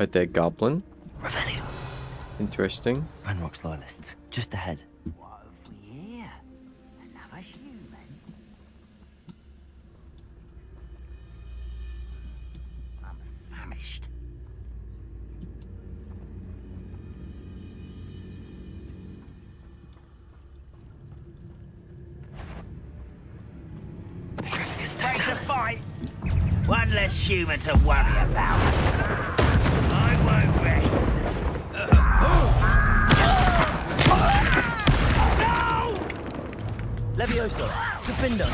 A dead goblin. Revelio. Interesting. Ranrock's loyalists, just ahead. What have we here? Another human? I'm famished. Take a fight! One less human to worry about. I won't rest. Levioso, Gryffindor.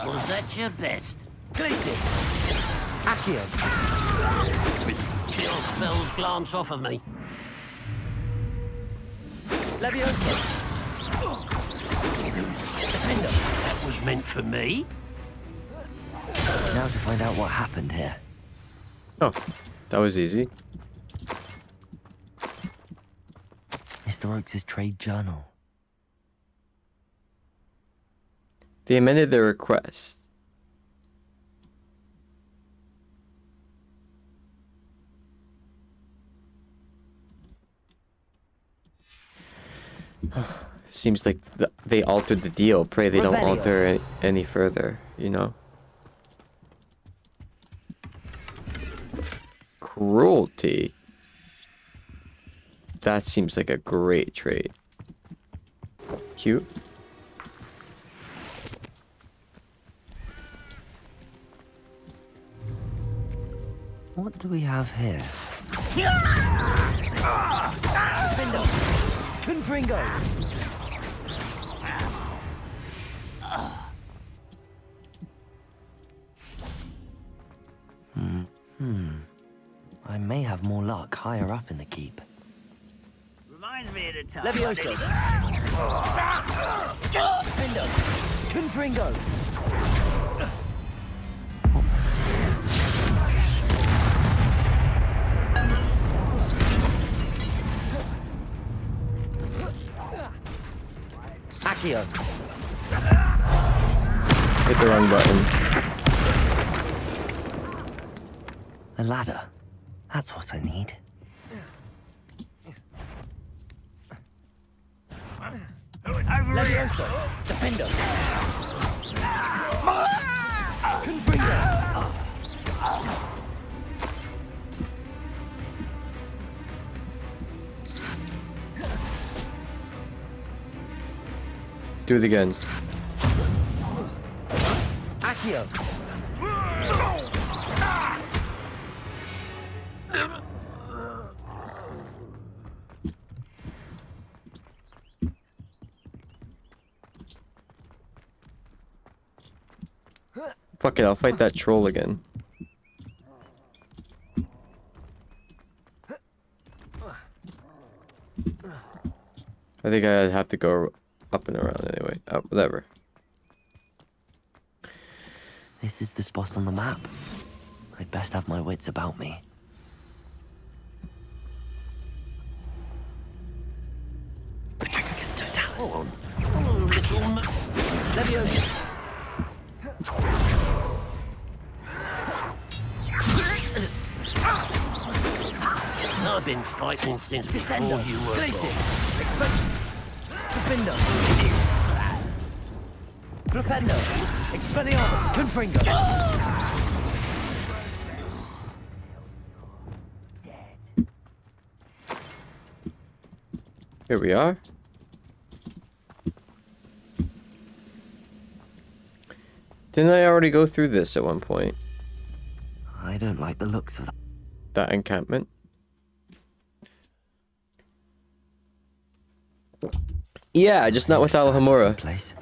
Was that your best? Glacis. Accio. Kill spells glance off of me. Levioso. Defender. That was meant for me. Now to find out what happened here. Oh, that was easy. Mr. Oakes' trade journal. They amended their request. Seems like they altered the deal. Pray they don't alter any further, you know? Cruelty. That seems like a great trait. Cute. What do we have here? Confringo! I may have more luck higher up in the keep. Reminds me of the time. Levioso! Defender! Confringo! Accio! Hit the wrong button. A ladder. That's what I need. Levioso! Defender! Confringo! Do it again. Accio! Fuck it, I'll fight that troll again. I think I'd have to go up and around anyway. Oh, whatever. This is the spot on the map. I'd best have my wits about me. Petrificus totalis. Hold on, little Levioso! I've been fighting since before Descender! you were Glacis! Defender! Flipendo! Expelliarmus! Confringo! Here we are. Didn't I already go through this at one point? I don't like the looks of that. That encampment? Yeah, just not with Alhamura. Place.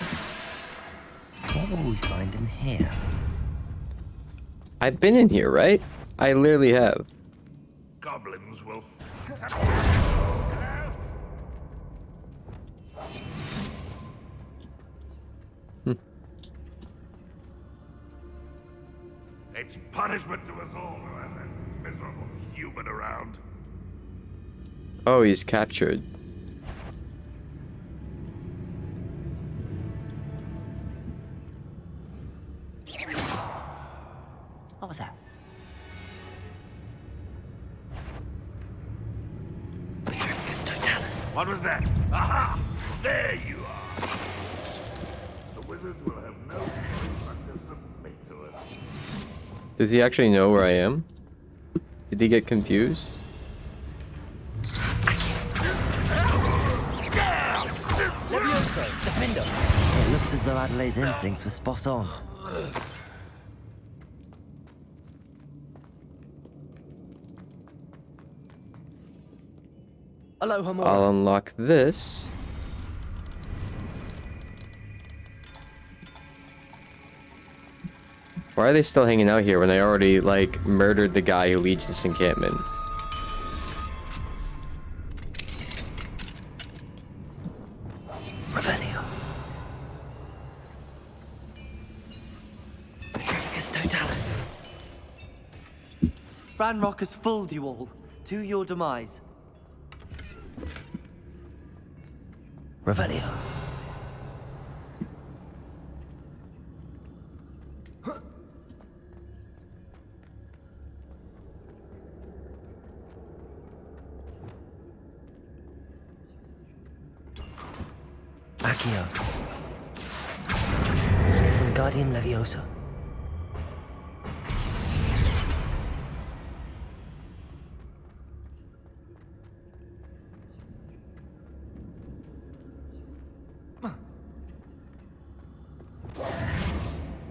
What will we find in here? I've been in here, right? I literally have. Goblins will. It's punishment to us all who has a miserable human around. Oh, he's captured. What was that? What was that? Aha! There you are. The wizards will have no choice but to submit to it. Does he actually know where I am? Did he get confused? Levioso, defender. It looks as though Adelaide's instincts were spot on. Aloha more. I'll unlock this. Why are they still hanging out here when I already, like, murdered the guy who leads this encampment? Revelio. Petrificus totalis. Ranrock has fooled you all, to your demise. Revelio. Accio. Wingardium Leviosa.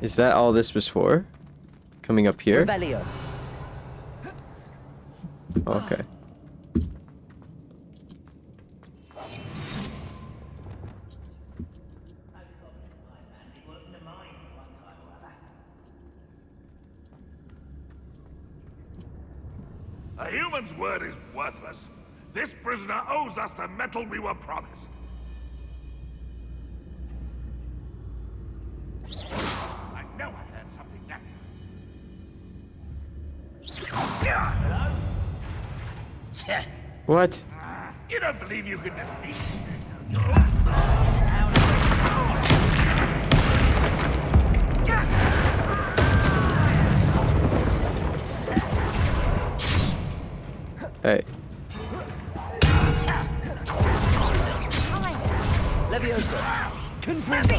Is that all this was for? Coming up here? Revelio. Okay. A human's word is worthless. This prisoner owes us the metal we were promised. I know I heard something that time. Hello? What? You don't believe you can defeat me? Hey. Leviosa. Confringo.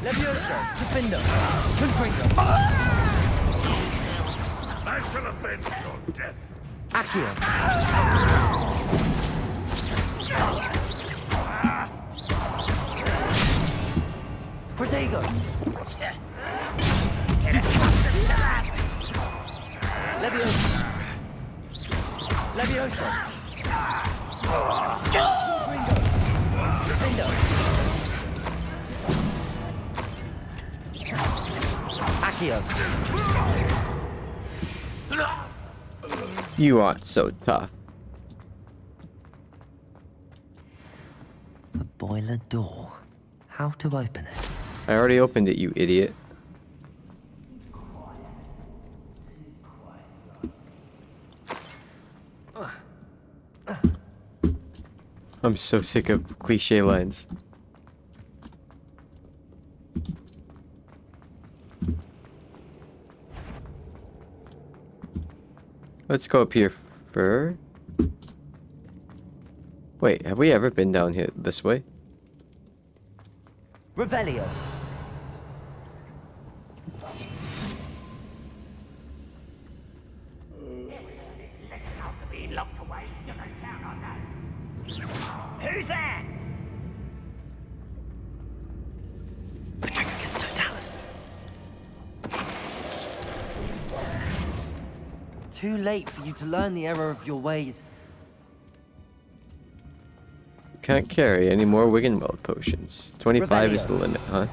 Leviosa. Defender. Confringo. I shall avenge your death. Accio. Protego. Leviosa. Leviosa. Ringo. Defendo. Accio. You aren't so tough. A boiler door. How to open it? I already opened it, you idiot. I'm so sick of cliche lines. Let's go up here for... Wait, have we ever been down here this way? Revelio. Who's that? Petrificus totalis. Too late for you to learn the error of your ways. Can't carry any more Wiggenweld potions. 25 is the Revelio. limit, huh?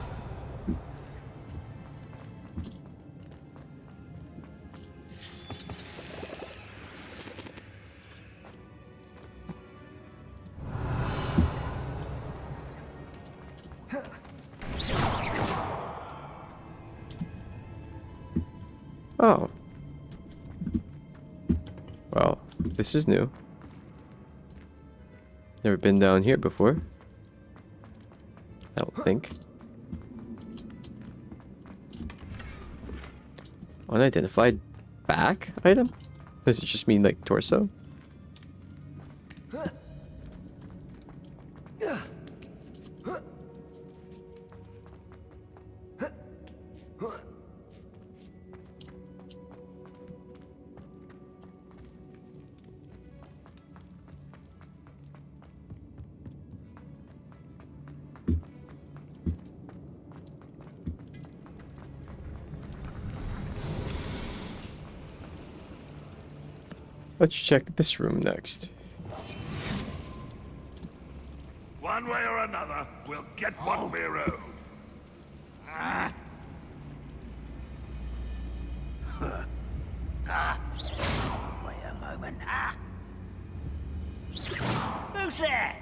Oh. Well, this is new. Never been down here before. I don't think. Unidentified back item? Does it just mean like torso? Let's check this room next. One way or another, we'll get what we're owed. Wait a moment. Who's there?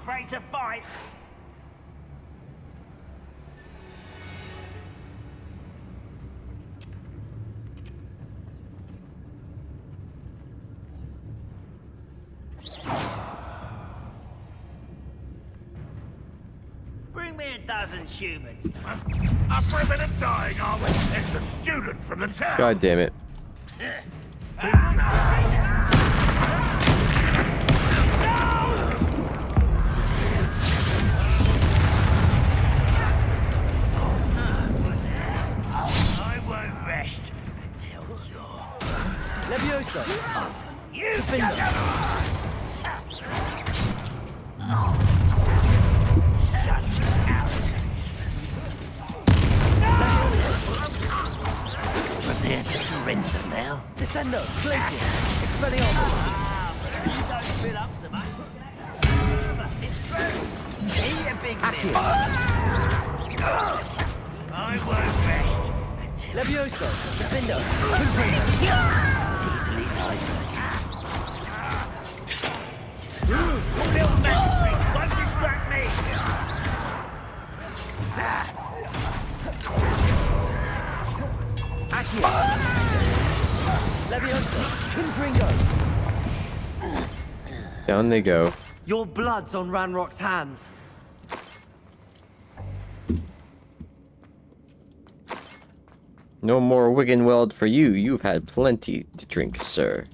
Afraid to fight? Bring me a dozen humans. Up for a bit of dying, are we? It's the student from the town. God damn it. I won't rest until you're... Levioso! You've such arrogance. Prepare to surrender now. Descendo! Glacier! Expelliarmus! You don't fill up so much. It's true. Eat a big meal. I won't rest until Levioso! Defendo! easily diverted. Build that won't distract me. Accio! Levioso! Confringo! Down they go. Your blood's on Ranrock's hands. No more Wiggenweld for you. You've had plenty to drink, sir.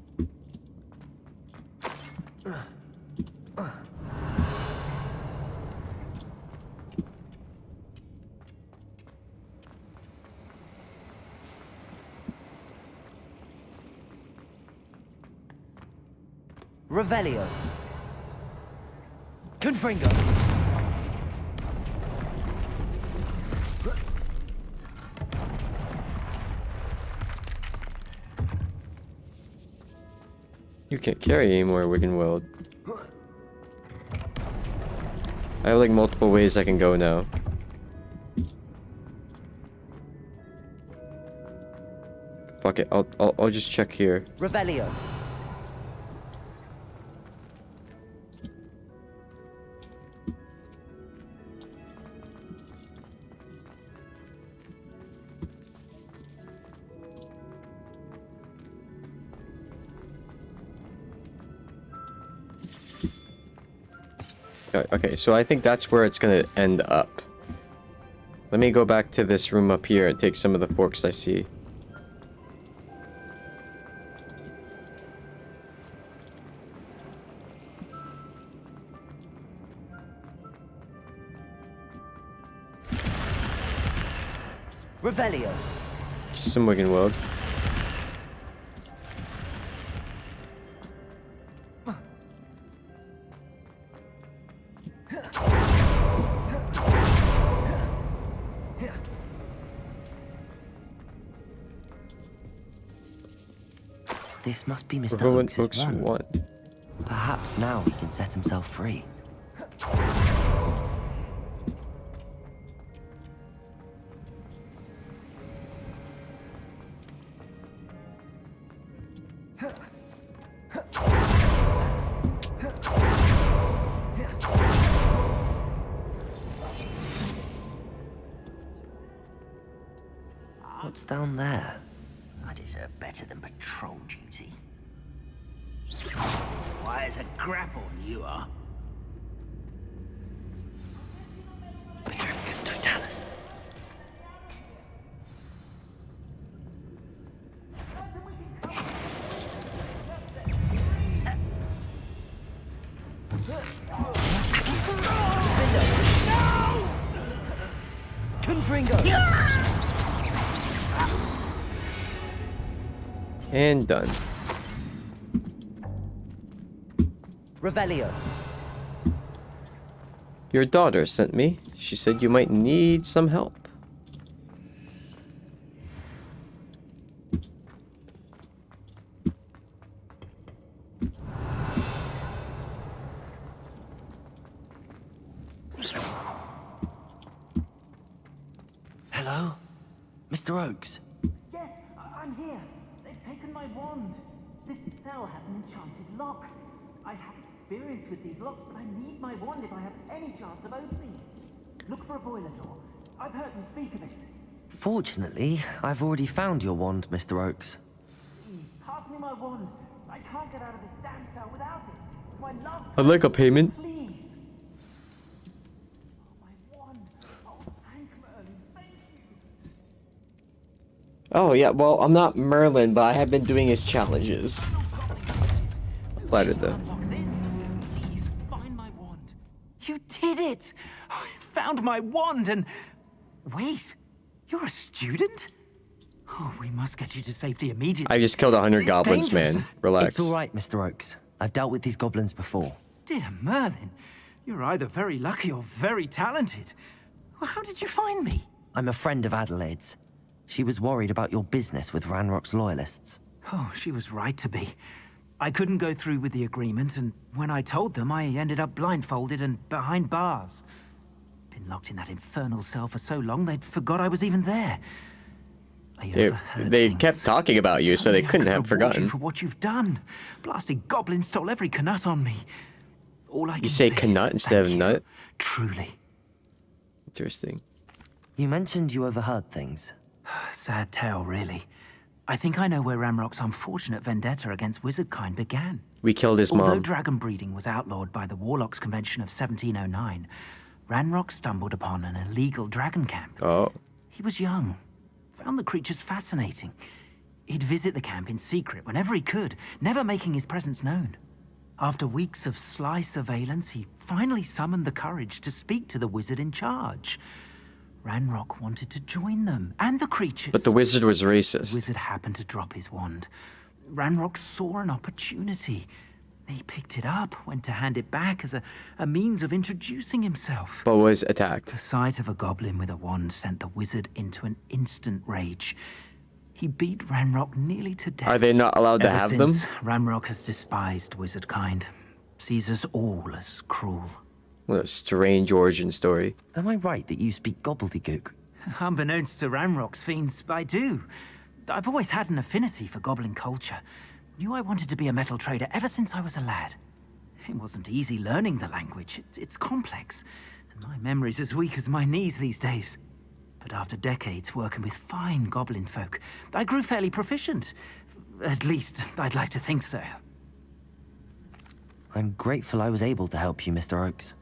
Revelio. Confringo. You can't carry anymore, Wiggenweld. I have like multiple ways I can go now. Fuck it, I'll just check here. Revelio. Okay, so I think that's where it's gonna end up. Let me go back to this room up here and take some of the forks I see. Revelio. Just some Wiggenweld. This must be Mr. Everyone Oakes' books run. one. Perhaps now he can set himself free. What's down there? I deserve better than patrol duty. Why, it's a grapple, you are. Petrificus totalis. And done. Revelio. Your daughter sent me. She said you might need some help. Hello? Mr. Oakes? Yes, I'm here. They've taken my wand. This cell has an enchanted lock. I have experience with these locks, but I need my wand if I have any chance of opening it. Look for a boiler door. I've heard them speak of it. Fortunately, I've already found your wand, Mr. Oakes. Please, pass me my wand. I can't get out of this damn cell without it. It's my last. I'd like a payment. Please. Oh, my wand. Oh, thank Merlin. Thank you. Oh, yeah, well, I'm not Merlin, but I have been doing his challenges. Flattered, though. Unlock this. Please, find my wand. You did it! I found my wand and... Wait, you're a student? Oh, we must get you to safety immediately. I just killed 100 It's goblins, dangerous. man. Relax. It's all right, Mr. Oakes. I've dealt with these goblins before. Dear Merlin, you're either very lucky or very talented. Well, how did you find me? I'm a friend of Adelaide's. She was worried about your business with Ranrock's loyalists. Oh, she was right to be. I couldn't go through with the agreement, and when I told them, I ended up blindfolded and behind bars. Been locked in that infernal cell for so long, they'd forgot I was even there. I overheard They things. kept talking about you, so If they only I couldn't could have reward forgotten. you for what you've done. Blasted Goblin stole every Knut on me. All I can say say Knut is instead of thank you. nut? Truly. Interesting. You mentioned you overheard things. Sad tale, really. I think I know where Ramrock's unfortunate vendetta against wizardkind began. We killed his Although mom. dragon breeding was outlawed by the Warlocks Convention of 1709, Ranrock stumbled upon an illegal dragon camp. Oh. He was young, found the creatures fascinating. He'd visit the camp in secret whenever he could, never making his presence known. After weeks of sly surveillance, he finally summoned the courage to speak to the wizard in charge. Ranrock wanted to join them, and the creatures. But the wizard was The racist. wizard happened to drop his wand. Ranrock saw an opportunity. He picked it up, went to hand it back as a means of introducing himself. But was attacked. The sight of a goblin with a wand sent the wizard into an instant rage. He beat Ranrock nearly to death. Are they not allowed to Ever have them? since, Ranrock has despised wizard kind, sees us all as cruel. What a strange origin story. Am I right that you speak gobbledygook? Unbeknownst to Ranrock's fiends, I do. I've always had an affinity for goblin culture. Knew I wanted to be a metal trader ever since I was a lad. It wasn't easy learning the language. It's complex, and my memory's as weak as my knees these days. But after decades working with fine goblin folk, I grew fairly proficient. At least, I'd like to think so. I'm grateful I was able to help you, Mr. Oakes.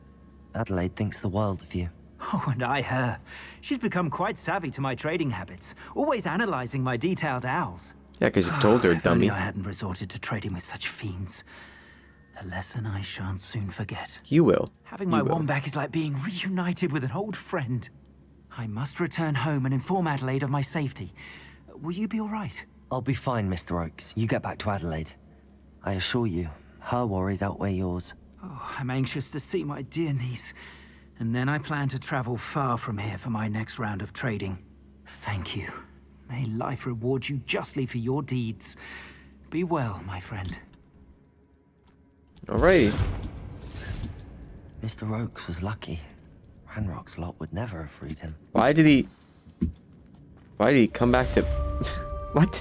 Adelaide thinks the world of you. Oh, and I her. She's become quite savvy to my trading habits, always analyzing my detailed owls. Yeah, because you told her, If only dummy. I hadn't resorted to trading with such fiends. A lesson I shan't soon forget. You will. Having my You will. wand back is like being reunited with an old friend. I must return home and inform Adelaide of my safety. Will you be all right? I'll be fine, Mr. Oakes. You get back to Adelaide. I assure you, her worries outweigh yours. Oh, I'm anxious to see my dear niece. And then I plan to travel far from here for my next round of trading. Thank you. May life reward you justly for your deeds. Be well, my friend. Alrighty. Mr. Oakes was lucky. Ranrock's lot would never have freed him. Why did he come back to... What?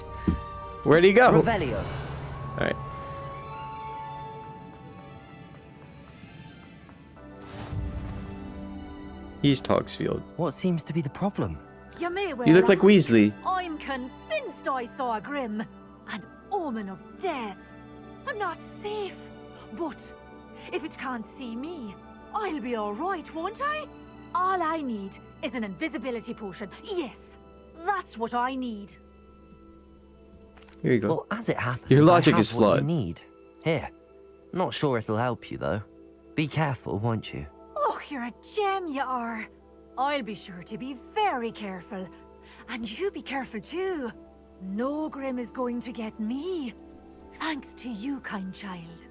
Where'd he go? Revelio. Alright. East Hogsfield. What seems to be the problem? You may well You look like ask. Weasley. I'm convinced I saw a grim, an omen of death. I'm not safe, but if it can't see me, I'll be all right, won't I? All I need is an invisibility potion. Yes, that's what I need. Here you go. Well, as it happens, Your logic I have is what you flawed. need. Here. Not sure it'll help you, though. Be careful, won't you? Oh, you're a gem, you are. I'll be sure to be very careful. And you be careful too. No Grim is going to get me. Thanks to you, kind child.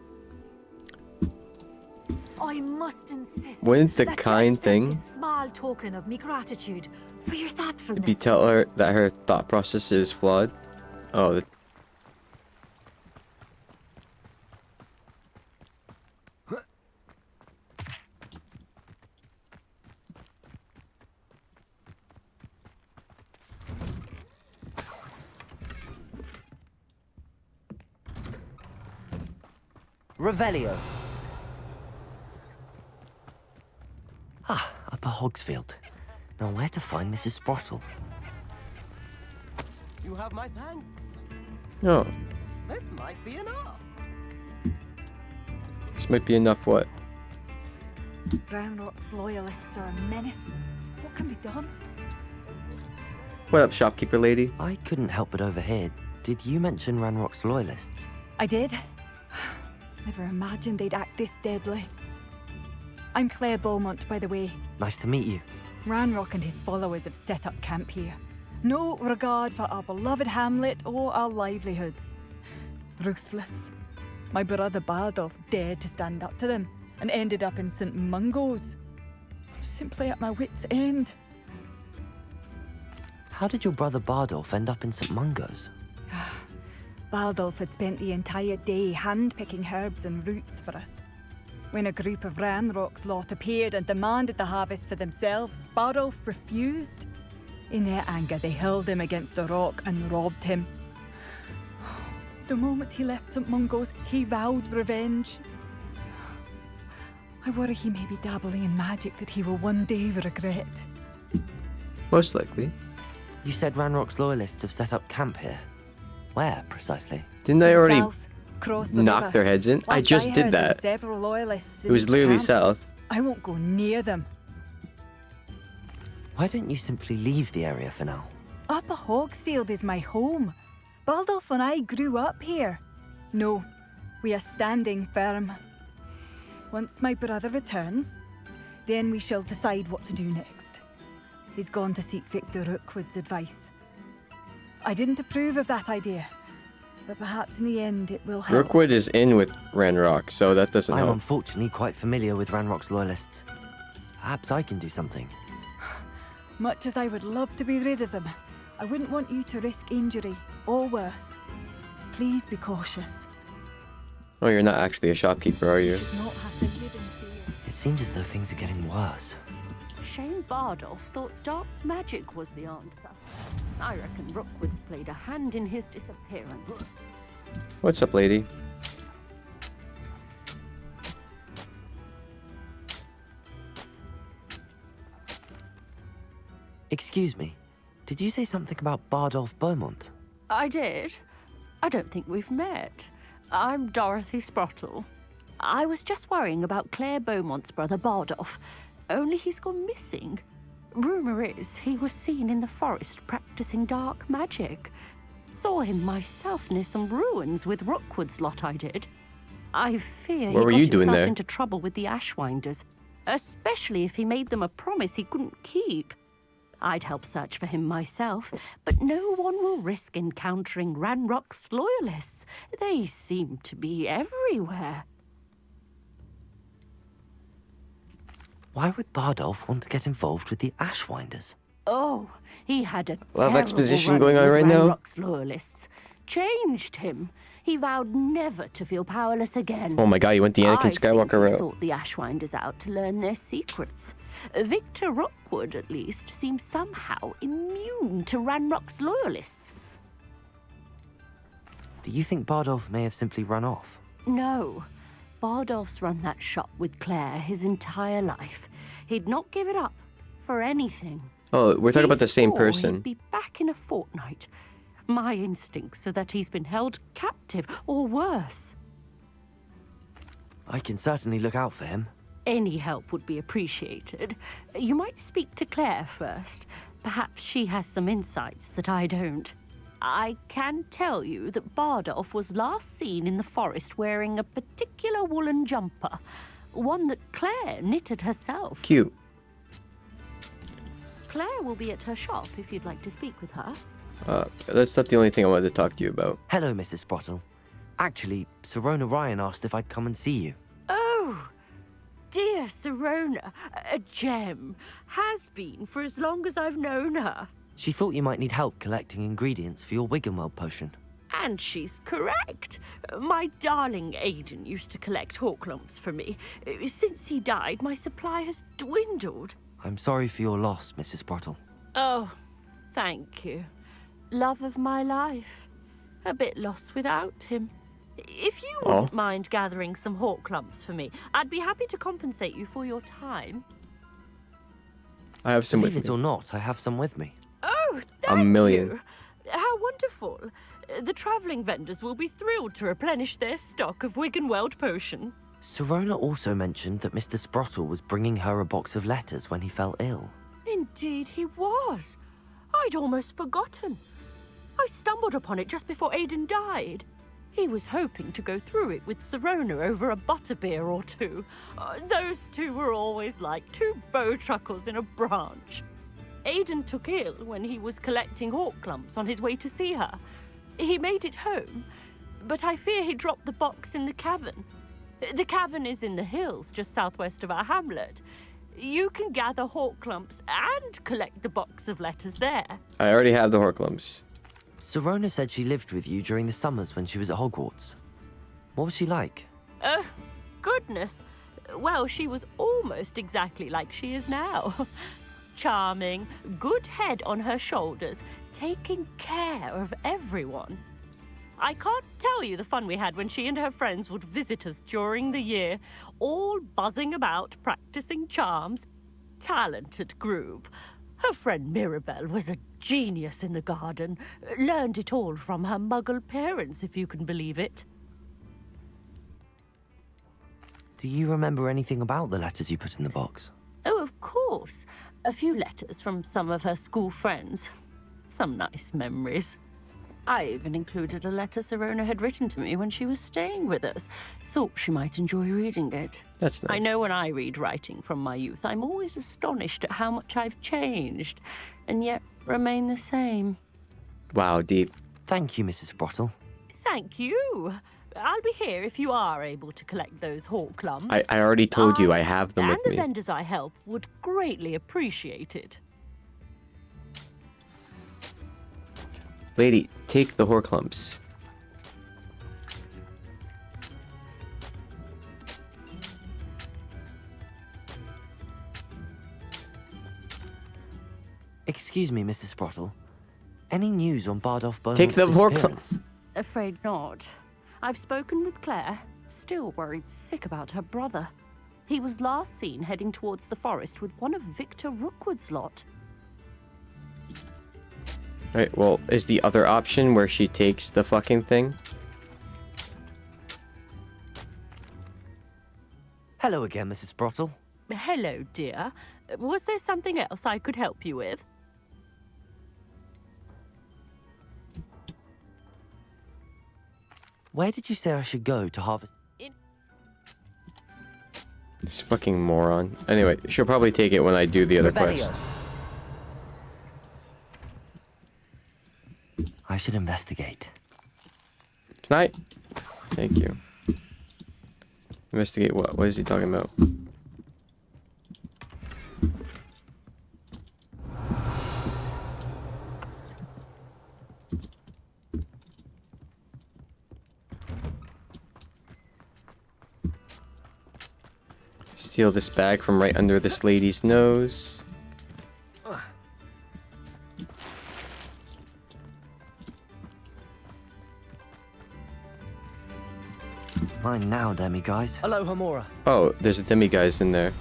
I must insist. Wouldn't the that you kind accept thing this small token of me gratitude for your thoughtfulness. be tell her that her thought process is flawed? Oh, Revelio. Ah, Upper Hogsfield. Now where to find Mrs. Sprottle? You have my thanks. no. This might be enough. This might be enough. What? Ranrock's loyalists are a menace. What can be done? What up, shopkeeper lady? I couldn't help but overhear. Did you mention Ranrock's loyalists? I did. Never imagined they'd act this deadly. I'm Claire Beaumont, by the way. Nice to meet you. Ranrock and his followers have set up camp here. No regard for our beloved hamlet or our livelihoods. Ruthless. My brother Bardolph dared to stand up to them and ended up in St. Mungo's. Simply at my wit's end. How did your brother Bardolph end up in St. Mungo's? Bardolph had spent the entire day hand-picking herbs and roots for us. When a group of Ranrock's lot appeared and demanded the harvest for themselves, Bardolph refused. In their anger, they hurled him against a rock and robbed him. The moment he left St. Mungo's, he vowed revenge. I worry he may be dabbling in magic that he will one day regret. Most likely. You said Ranrock's loyalists have set up camp here. Where, precisely? Didn't I already South, across the knock river. their heads in? I Last just heard, did there were that. several loyalists It in was each literally camp. south. I won't go near them. Why don't you simply leave the area for now? Upper Hogsfield is my home. Baldolph and I grew up here. No, we are standing firm. Once my brother returns, then we shall decide what to do next. He's gone to seek Victor Rookwood's advice. I didn't approve of that idea, but perhaps in the end it will help. Rookwood is in with Ranrock, so that doesn't I'm help. unfortunately quite familiar with Ranrock's loyalists. Perhaps I can do something. Much as I would love to be rid of them, I wouldn't want you to risk injury, or worse. Please be cautious. Oh, you're not actually a shopkeeper, are you? Should not have to live in fear. It seems as though things are getting worse. Shane Bardolph thought dark magic was the answer. I reckon Rookwood's played a hand in his disappearance. What's up, lady? Excuse me, did you say something about Bardolph Beaumont? I did. I don't think we've met. I'm Dorothy Sprottle. I was just worrying about Claire Beaumont's brother Bardolph, only he's gone missing. Rumour is he was seen in the forest practicing dark magic. Saw him myself near some ruins with Rookwood's lot, I did. I fear What were he you got doing himself there? into trouble with the Ashwinders, especially if he made them a promise he couldn't keep. I'd help search for him myself, but no one will risk encountering Ranrock's loyalists. They seem to be everywhere. Why would Bardolph want to get involved with the Ashwinders? Oh, he had a Lot of terrible exposition run going on with right now. Ranrock's loyalists. Changed him. He vowed never to feel powerless again. Oh my god, you went the Anakin I think Skywalker he route. sought the Ashwinders out to learn their secrets. Victor Rookwood, at least, seems somehow immune to Ranrock's loyalists. Do you think Bardolph may have simply run off? No. Bardolph's run that shop with Claire his entire life. He'd not give it up for anything. Oh, we're talking about the same He swore person. He'd be back in a fortnight. My instincts are that he's been held captive, or worse. I can certainly look out for him. Any help would be appreciated. You might speak to Claire first. Perhaps she has some insights that I don't. I can tell you that Bardolph was last seen in the forest wearing a particular woolen jumper, one that Claire knitted herself. Cute. Claire will be at her shop if you'd like to speak with her. That's not the only thing I wanted to talk to you about. Hello, Mrs. Sprottle. Actually, Sirona Ryan asked if I'd come and see you. Oh, dear Sirona, a gem. Has been for as long as I've known her. She thought you might need help collecting ingredients for your Wiggenweld potion. And she's correct. My darling Aiden used to collect hawk lumps for me. Since he died, my supply has dwindled. I'm sorry for your loss, Mrs. Sprottle. Oh, thank you. Love of my life. A bit lost without him. If you wouldn't mind gathering some hawk lumps for me, I'd be happy to compensate you for your time. I have some with Believe it me. or not, I have some with me. Oh, A thank million. you. How wonderful. The travelling vendors will be thrilled to replenish their stock of Wiggenweld potion. Sirona also mentioned that Mr. Sprottle was bringing her a box of letters when he fell ill. Indeed he was. I'd almost forgotten. I stumbled upon it just before Aiden died. He was hoping to go through it with Sirona over a butterbeer or two. Those two were always like two bowtruckles in a branch. Aiden took ill when he was collecting hawk lumps on his way to see her. He made it home, but I fear he dropped the box in the cavern. The cavern is in the hills just southwest of our hamlet. You can gather hawk lumps and collect the box of letters there. I already have the Horklums. Sirona said she lived with you during the summers when she was at Hogwarts. What was she like? Goodness. Well, she was almost exactly like she is now. Charming, good head on her shoulders, taking care of everyone. I can't tell you the fun we had when she and her friends would visit us during the year, all buzzing about, practicing charms. Talented group. Her friend Mirabelle was a genius in the garden. Learned it all from her muggle parents, if you can believe it. Do you remember anything about the letters you put in the box? Oh, of course. A few letters from some of her school friends. Some nice memories. I even included a letter Sirona had written to me when she was staying with us. Thought she might enjoy reading it. That's nice. I know when I read writing from my youth, I'm always astonished at how much I've changed, and yet remain the same. Wow, deep. Thank you, Mrs. Sprottle. Thank you. I'll be here if you are able to collect those hawk lumps. I already told you I have them with and the me. vendors I help would greatly appreciate it. Lady, take the Horklumps. Excuse me, Mrs. Sprottle. Any news on Bardolph Beaumont's Take the disappearance? Afraid not. I've spoken with Claire. Still worried sick about her brother. He was last seen heading towards the forest with one of Victor Rookwood's lot. Right, well, is the other option where she takes the fucking thing? Hello again, Mrs. Sprottle. Hello, dear. Was there something else I could help you with? Where did you say I should go to harvest? This fucking moron. Anyway, she'll probably take it when I do the other quest. I should investigate. Can I? Thank you. Investigate what? What is he talking about? Steal this bag from right under this lady's nose. Mine now, demiguise. Hello, Hamora. Oh, there's a demiguise in there.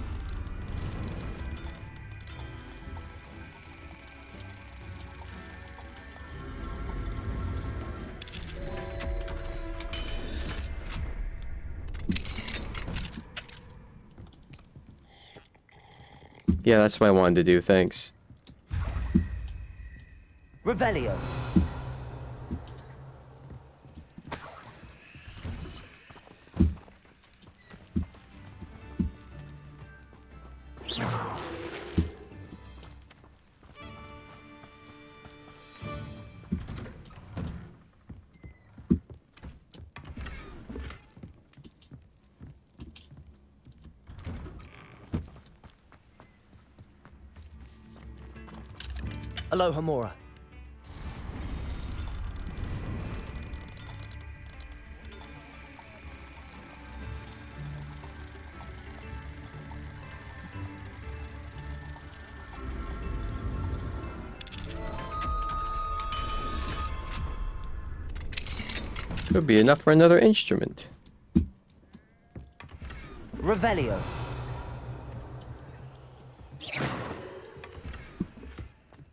Yeah, that's what I wanted to do, thanks. Revelio. Aloha Mora. Could be enough for another instrument. Revelio.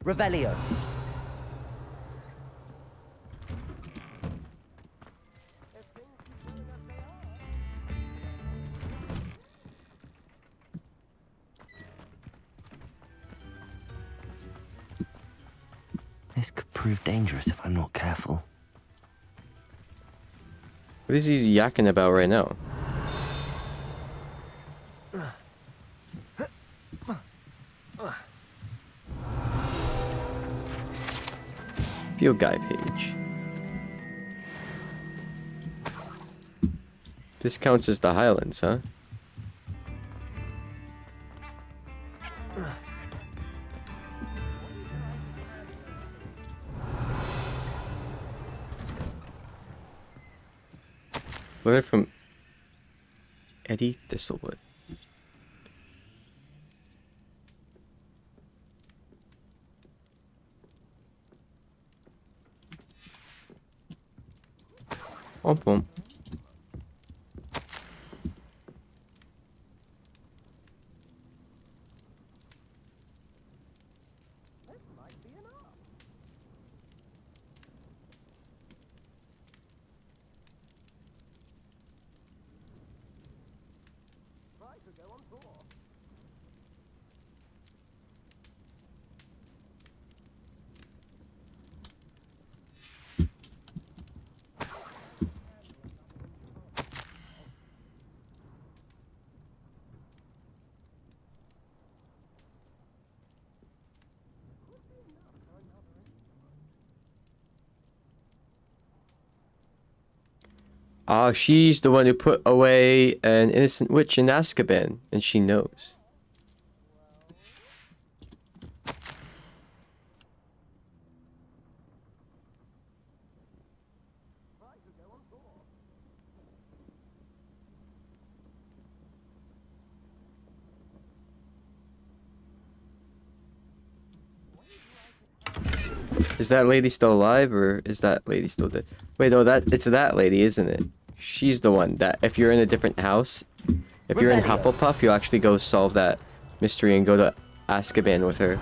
Revelio. This could prove dangerous if I'm not careful. What is he yakking about right now? Field guide page. This counts as the Highlands, huh? Letter from Eddie Thistlewood. Boom. Ah, she's the one who put away an innocent witch in Azkaban, and she knows. Is that lady still alive, or is that lady still dead? Wait, no, it's that lady, isn't it? She's the one that, if you're in a different house, if you're in Hufflepuff, you actually go solve that mystery and go to Azkaban with her.